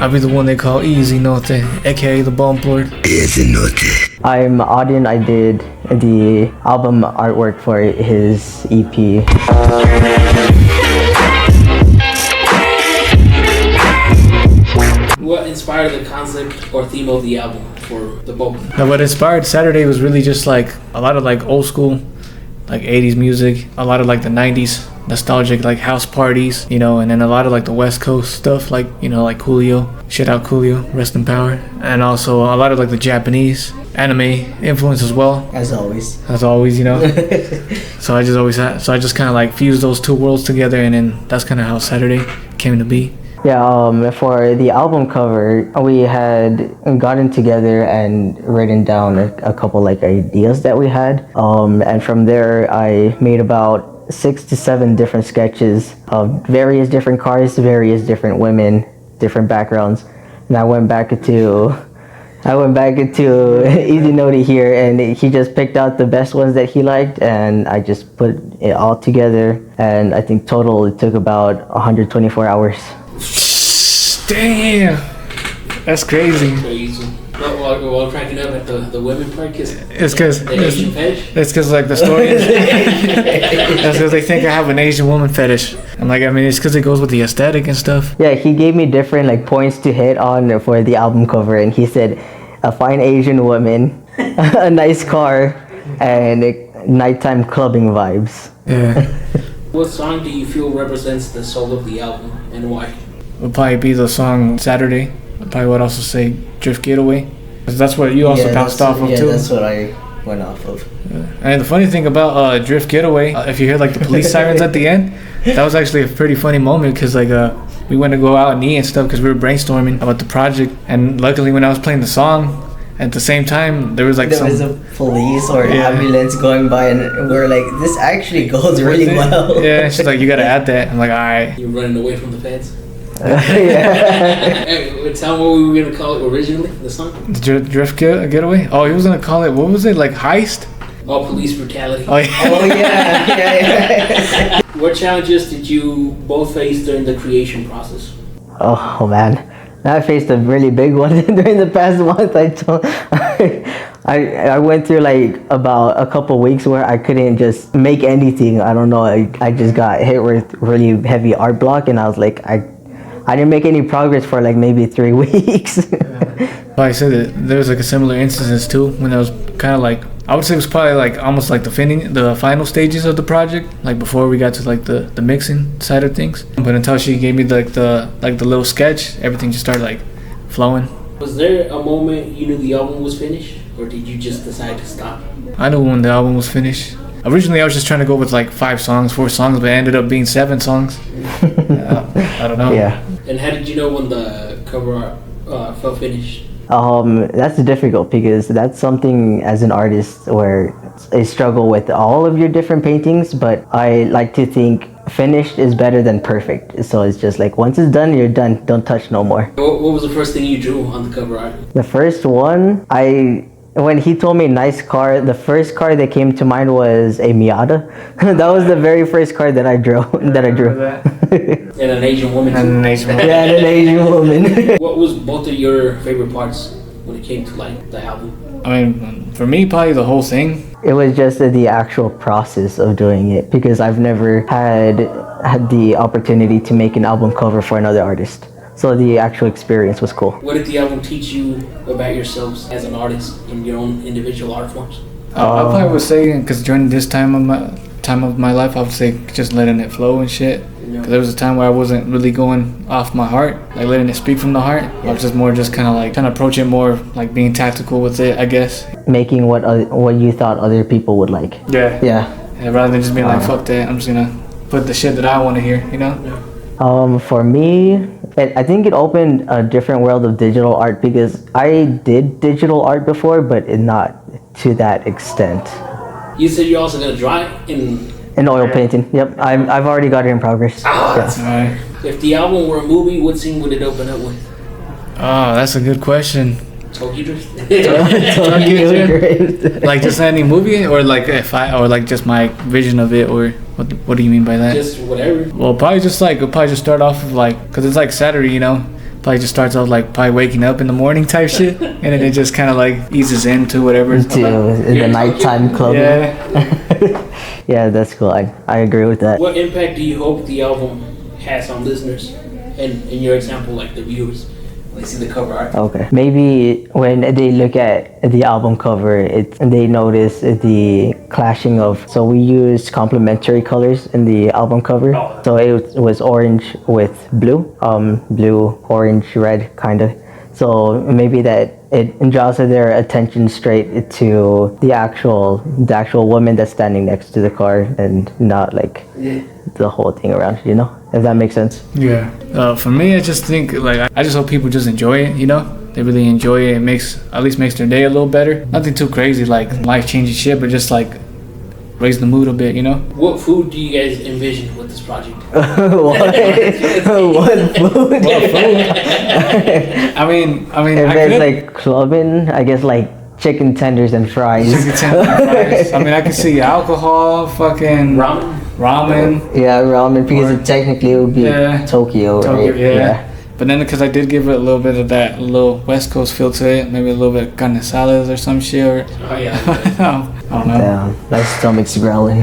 I'll be the one they call EazyNotey, aka the Bomb Lord. EazyNotey. I'm Auden. I did the album artwork for his EP. What inspired the concept or theme of the album for the both? Now, what inspired Saturday was really just like a lot of like old school, like 80s music, a lot of like the 90s nostalgic like house parties, you know, and then a lot of like the West Coast stuff, like, you know, like Coolio, shit out Coolio, rest in power, and also a lot of like the Japanese anime influence as well. As always, you know. So I just kind of like fused those two worlds together, and then that's kind of how Saturday came to be. Yeah, for the album cover, we had gotten together and written down a couple like ideas that we had. And from there, I made about 6 to 7 different sketches of various different cars, various different women, different backgrounds. And I went back into EazyNotey here, and he just picked out the best ones that he liked, and I just put it all together. And I think total it took about 124 hours. Damn, that's crazy. While cracking up at the women part, it's because like the story is that's because they think I have an Asian woman fetish. I'm like, I mean, it's because it goes with the aesthetic and stuff. Yeah, he gave me different like points to hit on for the album cover, and he said a fine Asian woman, a nice car, and nighttime clubbing vibes. Yeah. What song do you feel represents the soul of the album, and why? Would probably be the song Saturday. I probably would also say Drift Getaway. Cause that's what you also bounced off of too. Yeah, that's what I went off of. Yeah. And the funny thing about Drift Getaway, if you hear like the police sirens at the end, that was actually a pretty funny moment, because like we went to go out and eat and stuff because we were brainstorming about the project, and luckily when I was playing the song, at the same time there was like was a police or ambulance going by, and we're like, this actually goes really well. Yeah, she's like, you gotta add that. I'm like, alright. You're running away from the feds? Yeah. Hey, tell me what we were gonna call it originally, the song? Drift Getaway? Oh, he was gonna call it, what was it, like heist? Oh, police brutality. Oh, yeah. Oh yeah. What challenges did you both face during the creation process? Oh man, I faced a really big one during the past month. I went through like about a couple weeks where I couldn't just make anything. I don't know. I just got hit with really heavy art block, and I was like, I didn't make any progress for like maybe 3 weeks. Like I said, there was like a similar instance too, when I was kind of like, I would say it was probably like almost like the final stages of the project, like before we got to like the mixing side of things. But until she gave me like the little sketch, everything just started like flowing. Was there a moment you knew the album was finished, or did you just decide to stop? I knew when the album was finished. Originally I was just trying to go with like 4 songs, but it ended up being 7 songs. I don't know. Yeah. And how did you know when the cover art felt finished? That's difficult, because that's something as an artist where I struggle with all of your different paintings, but I like to think finished is better than perfect. So it's just like, once it's done, you're done. Don't touch no more. What was the first thing you drew on the cover art? The first one, when he told me nice car, the first car that came to mind was a Miata. That was the very first car that I drew. And an Asian woman. Yeah, and an Asian woman. What was both of your favorite parts when it came to like the album? I mean, for me, probably the whole thing. It was just the actual process of doing it, because I've never had the opportunity to make an album cover for another artist. So the actual experience was cool. What did the album teach you about yourselves as an artist in your own individual art forms? I probably would say, because during this time of my life, I would say just letting it flow and shit. Because there was a time where I wasn't really going off my heart, like letting it speak from the heart. I was just more just kind of like trying to approach it more like being tactical with it, I guess. Making what you thought other people would like. Yeah, rather than just being like, fuck that, I'm just gonna put the shit that I want to hear, you know? For me, I think it opened a different world of digital art, because I did digital art before, but not to that extent. You said you're also gonna draw it in oil painting. Yep, I've already got it in progress. That's right. If the album were a movie, what scene would it open up with? Oh, that's a good question. Tokyo Drift. Tokyo Drift. Like just any movie, or like just my vision of it, or what do you mean by that? Just whatever. Well, probably just start off with like, cause it's like Saturday, you know. probably just starts off like probably waking up in the morning type shit, and then it just kind of like eases into whatever. To the nighttime clubbing. Yeah. Yeah, that's cool. I agree with that. What impact do you hope the album has on listeners? And in your example, like the viewers, when they see the cover art. Okay. Maybe when they look at the album cover, they notice the clashing of. So we used complementary colors in the album cover. So it was orange with blue, blue, orange, red, kind of. So maybe that it draws their attention straight to the actual woman that's standing next to the car, and not like the whole thing around. You know, if that makes sense. Yeah. For me, I just think like I just hope people just enjoy it. You know, they really enjoy it. It at least makes their day a little better. Nothing too crazy like life-changing shit, but just like raise the mood a bit. You know. What food do you guys envision with this project? What food? I mean, If it's like clubbing, I guess like chicken tenders and fries. I mean, I can see alcohol, fucking ramen. Yeah, ramen, because it technically would be Yeah. Tokyo, right? Yeah. But then because I did give it a little bit of that little West Coast feel to it, maybe a little bit of carne saladas or some shit, or Oh yeah. I don't know. Damn, my stomach's growling.